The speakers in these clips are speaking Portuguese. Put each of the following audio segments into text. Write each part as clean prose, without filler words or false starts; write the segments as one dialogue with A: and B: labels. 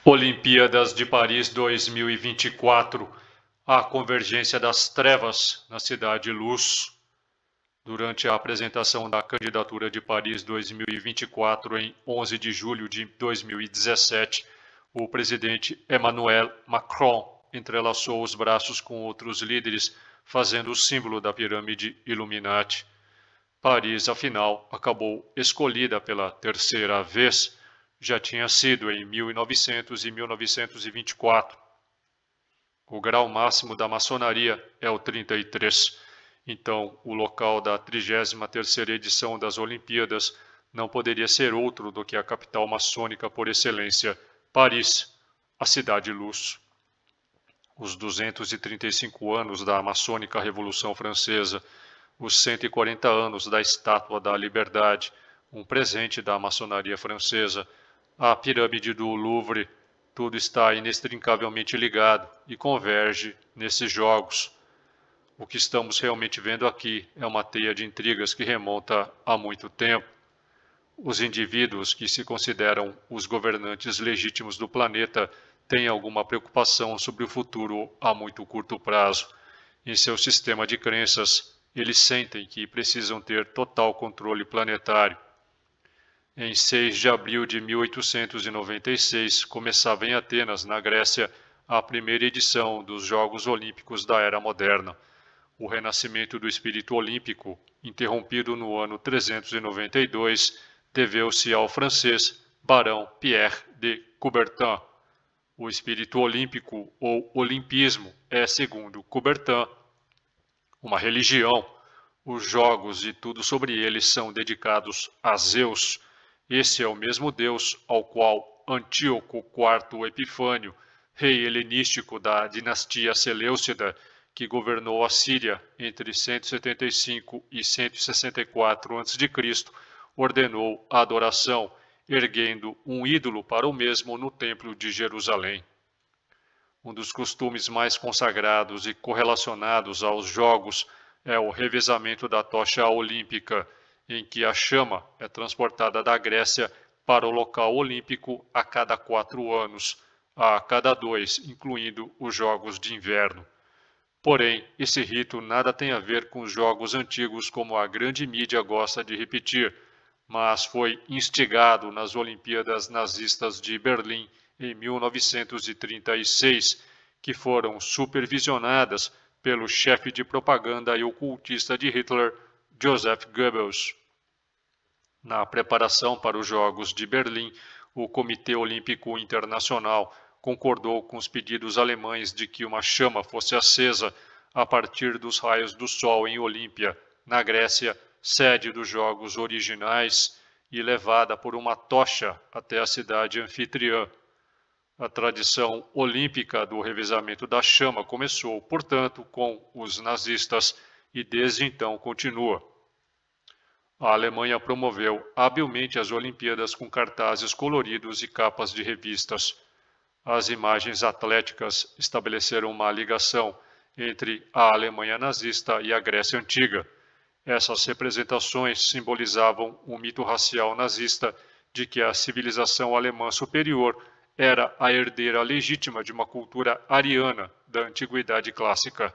A: Olimpíadas de Paris 2024, a convergência das trevas na Cidade Luz. Durante a apresentação da candidatura de Paris 2024 em 11 de julho de 2017, o presidente Emmanuel Macron entrelaçou os braços com outros líderes, fazendo o símbolo da pirâmide Illuminati. Paris, afinal, acabou escolhida pela terceira vez. Já tinha sido em 1900 e 1924. O grau máximo da maçonaria é o 33. Então, o local da 33ª edição das Olimpíadas não poderia ser outro do que a capital maçônica por excelência, Paris, a Cidade Luz. Os 235 anos da maçônica Revolução Francesa, os 140 anos da Estátua da Liberdade, um presente da maçonaria francesa, a pirâmide do Louvre, tudo está inextricavelmente ligado e converge nesses jogos. O que estamos realmente vendo aqui é uma teia de intrigas que remonta a muito tempo. Os indivíduos que se consideram os governantes legítimos do planeta têm alguma preocupação sobre o futuro a muito curto prazo. Em seu sistema de crenças, eles sentem que precisam ter total controle planetário. Em 6 de abril de 1896, começava em Atenas, na Grécia, a primeira edição dos Jogos Olímpicos da Era Moderna. O renascimento do espírito olímpico, interrompido no ano 392, deveu-se ao francês barão Pierre de Coubertin. O espírito olímpico, ou olimpismo, é, segundo Coubertin, uma religião. Os jogos e tudo sobre eles são dedicados a Zeus. Esse é o mesmo Deus ao qual Antíoco IV Epifânio, rei helenístico da dinastia Seleucida, que governou a Síria entre 175 e 164 a.C., ordenou a adoração, erguendo um ídolo para o mesmo no Templo de Jerusalém. Um dos costumes mais consagrados e correlacionados aos jogos é o revezamento da tocha olímpica, em que a chama é transportada da Grécia para o local olímpico a cada 4 anos, a cada 2, incluindo os Jogos de Inverno. Porém, esse rito nada tem a ver com os jogos antigos como a grande mídia gosta de repetir, mas foi instigado nas Olimpíadas Nazistas de Berlim em 1936, que foram supervisionadas pelo chefe de propaganda e ocultista de Hitler, Joseph Goebbels. Na preparação para os Jogos de Berlim, o Comitê Olímpico Internacional concordou com os pedidos alemães de que uma chama fosse acesa a partir dos raios do Sol em Olímpia, na Grécia, sede dos Jogos originais, e levada por uma tocha até a cidade anfitriã. A tradição olímpica do revezamento da chama começou, portanto, com os nazistas e desde então continua. A Alemanha promoveu habilmente as Olimpíadas com cartazes coloridos e capas de revistas. As imagens atléticas estabeleceram uma ligação entre a Alemanha nazista e a Grécia Antiga. Essas representações simbolizavam o mito racial nazista de que a civilização alemã superior era a herdeira legítima de uma cultura ariana da Antiguidade Clássica.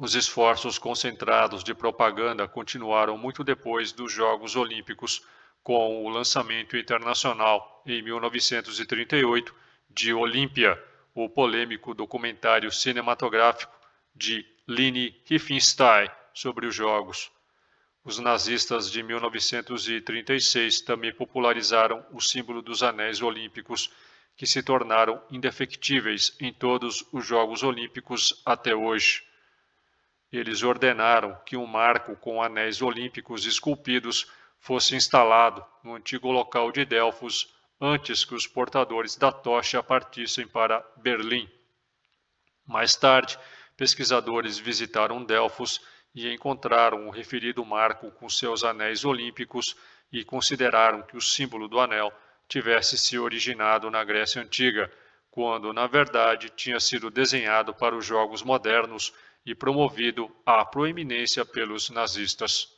A: Os esforços concentrados de propaganda continuaram muito depois dos Jogos Olímpicos, com o lançamento internacional, em 1938, de Olímpia, o polêmico documentário cinematográfico de Leni Riefenstahl sobre os Jogos. Os nazistas de 1936 também popularizaram o símbolo dos anéis olímpicos, que se tornaram indefectíveis em todos os Jogos Olímpicos até hoje. Eles ordenaram que um marco com anéis olímpicos esculpidos fosse instalado no antigo local de Delfos antes que os portadores da tocha partissem para Berlim. Mais tarde, pesquisadores visitaram Delfos e encontraram o referido marco com seus anéis olímpicos e consideraram que o símbolo do anel tivesse se originado na Grécia Antiga, quando, na verdade, tinha sido desenhado para os Jogos modernos e promovido à proeminência pelos nazistas.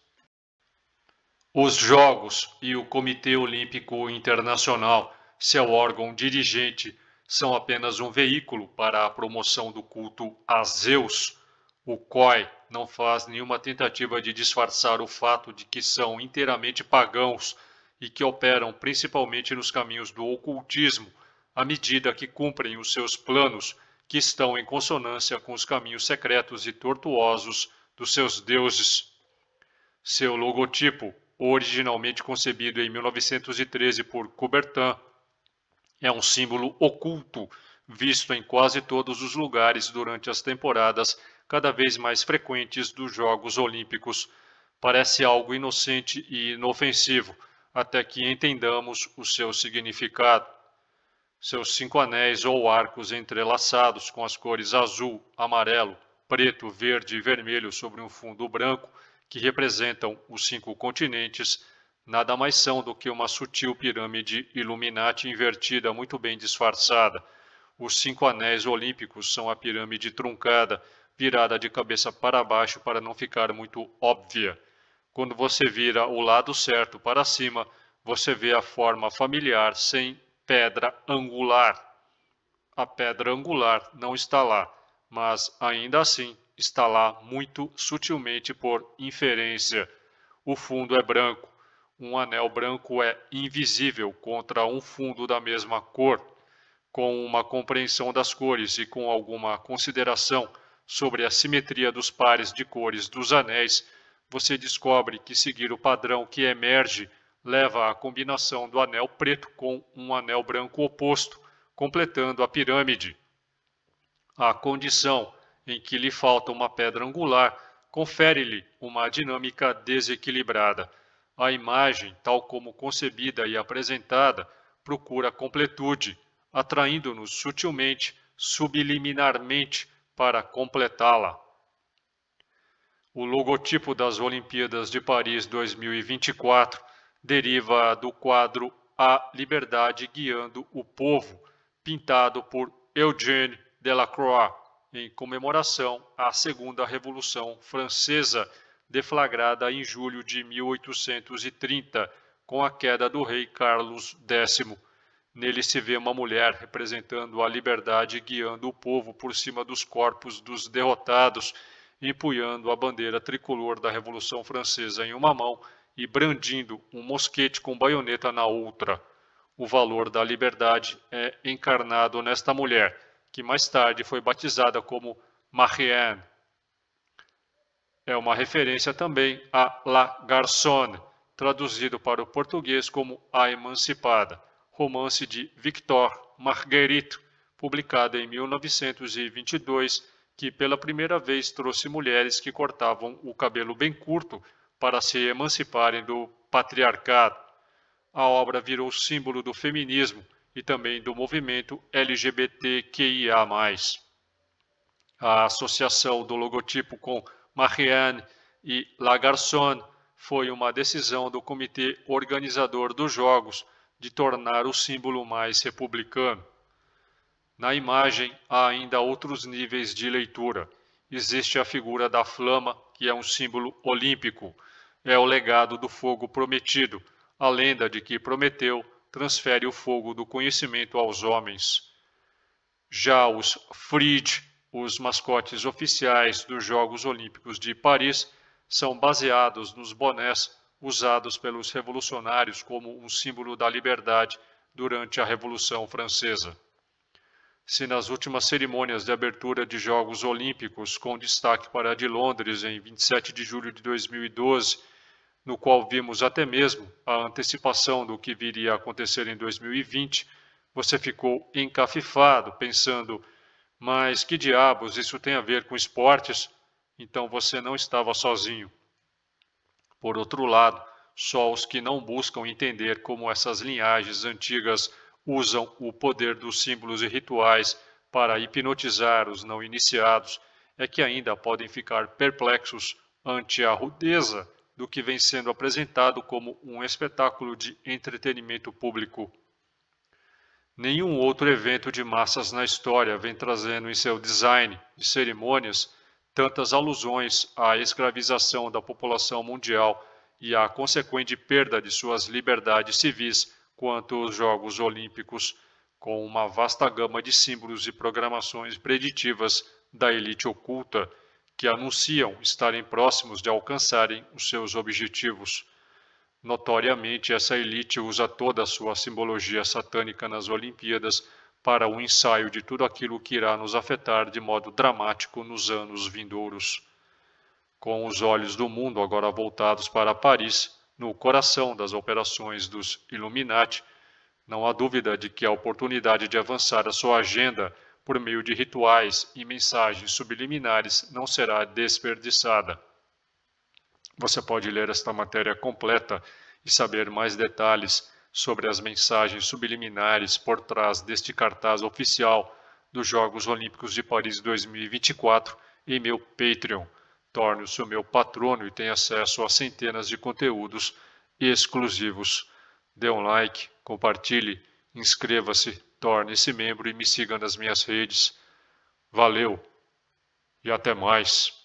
A: Os Jogos e o Comitê Olímpico Internacional seu órgão dirigente são apenas um veículo para a promoção do culto a Zeus, o COI não faz nenhuma tentativa de disfarçar o fato de que são inteiramente pagãos e que operam principalmente nos caminhos do ocultismo, à medida que cumprem os seus planos, que estão em consonância com os caminhos secretos e tortuosos dos seus deuses. Seu logotipo, originalmente concebido em 1913 por Coubertin, é um símbolo oculto, visto em quase todos os lugares durante as temporadas cada vez mais frequentes dos Jogos Olímpicos. Parece algo inocente e inofensivo, até que entendamos o seu significado. Seus 5 anéis ou arcos entrelaçados com as cores azul, amarelo, preto, verde e vermelho sobre um fundo branco, que representam os 5 continentes, nada mais são do que uma sutil pirâmide Illuminati invertida muito bem disfarçada. Os 5 anéis olímpicos são a pirâmide truncada, virada de cabeça para baixo para não ficar muito óbvia. Quando você vira o lado certo para cima, você vê a forma familiar sem pedra angular. A pedra angular não está lá, mas ainda assim está lá muito sutilmente por inferência. O fundo é branco. Um anel branco é invisível contra um fundo da mesma cor. Com uma compreensão das cores e com alguma consideração sobre a simetria dos pares de cores dos anéis, você descobre que seguir o padrão que emerge leva à combinação do anel preto com um anel branco oposto, completando a pirâmide. A condição em que lhe falta uma pedra angular confere-lhe uma dinâmica desequilibrada. A imagem, tal como concebida e apresentada, procura completude, atraindo-nos sutilmente, subliminarmente, para completá-la. O logotipo das Olimpíadas de Paris 2024 deriva do quadro A Liberdade Guiando o Povo, pintado por Eugène Delacroix, em comemoração à Segunda Revolução Francesa, deflagrada em julho de 1830, com a queda do rei Carlos X. Nele se vê uma mulher representando a liberdade guiando o povo por cima dos corpos dos derrotados, empunhando a bandeira tricolor da Revolução Francesa em uma mão e brandindo um mosquete com baioneta na outra. O valor da liberdade é encarnado nesta mulher, que mais tarde foi batizada como Marianne. É uma referência também a La Garçonne, traduzido para o português como A Emancipada, romance de Victor Marguerite, publicado em 1922, que pela primeira vez trouxe mulheres que cortavam o cabelo bem curto para se emanciparem do patriarcado. A obra virou símbolo do feminismo e também do movimento LGBTQIA+. A associação do logotipo com Marianne e La Garçonne foi uma decisão do comitê organizador dos Jogos de tornar o símbolo mais republicano. Na imagem há ainda outros níveis de leitura. Existe a figura da flama, que é um símbolo olímpico. É o legado do fogo prometido, a lenda de que Prometeu transfere o fogo do conhecimento aos homens. Já os Fried, os mascotes oficiais dos Jogos Olímpicos de Paris, são baseados nos bonés usados pelos revolucionários como um símbolo da liberdade durante a Revolução Francesa. Se nas últimas cerimônias de abertura de Jogos Olímpicos, com destaque para a de Londres em 27 de julho de 2012, no qual vimos até mesmo a antecipação do que viria a acontecer em 2020, você ficou encafifado, pensando, mas que diabos isso tem a ver com esportes? Então você não estava sozinho. Por outro lado, só os que não buscam entender como essas linhagens antigas usam o poder dos símbolos e rituais para hipnotizar os não iniciados é que ainda podem ficar perplexos ante a rudeza do que vem sendo apresentado como um espetáculo de entretenimento público. Nenhum outro evento de massas na história vem trazendo em seu design de cerimônias tantas alusões à escravização da população mundial e à consequente perda de suas liberdades civis quanto os Jogos Olímpicos, com uma vasta gama de símbolos e programações preditivas da elite oculta que anunciam estarem próximos de alcançarem os seus objetivos. Notoriamente, essa elite usa toda a sua simbologia satânica nas Olimpíadas para o ensaio de tudo aquilo que irá nos afetar de modo dramático nos anos vindouros. Com os olhos do mundo agora voltados para Paris, no coração das operações dos Illuminati, não há dúvida de que a oportunidade de avançar a sua agenda por meio de rituais e mensagens subliminares não será desperdiçada. Você pode ler esta matéria completa e saber mais detalhes sobre as mensagens subliminares por trás deste cartaz oficial dos Jogos Olímpicos de Paris 2024 em meu Patreon. Torne-se o meu patrono e tenha acesso a centenas de conteúdos exclusivos. Dê um like, compartilhe, inscreva-se, torne-se membro e me siga nas minhas redes. Valeu e até mais!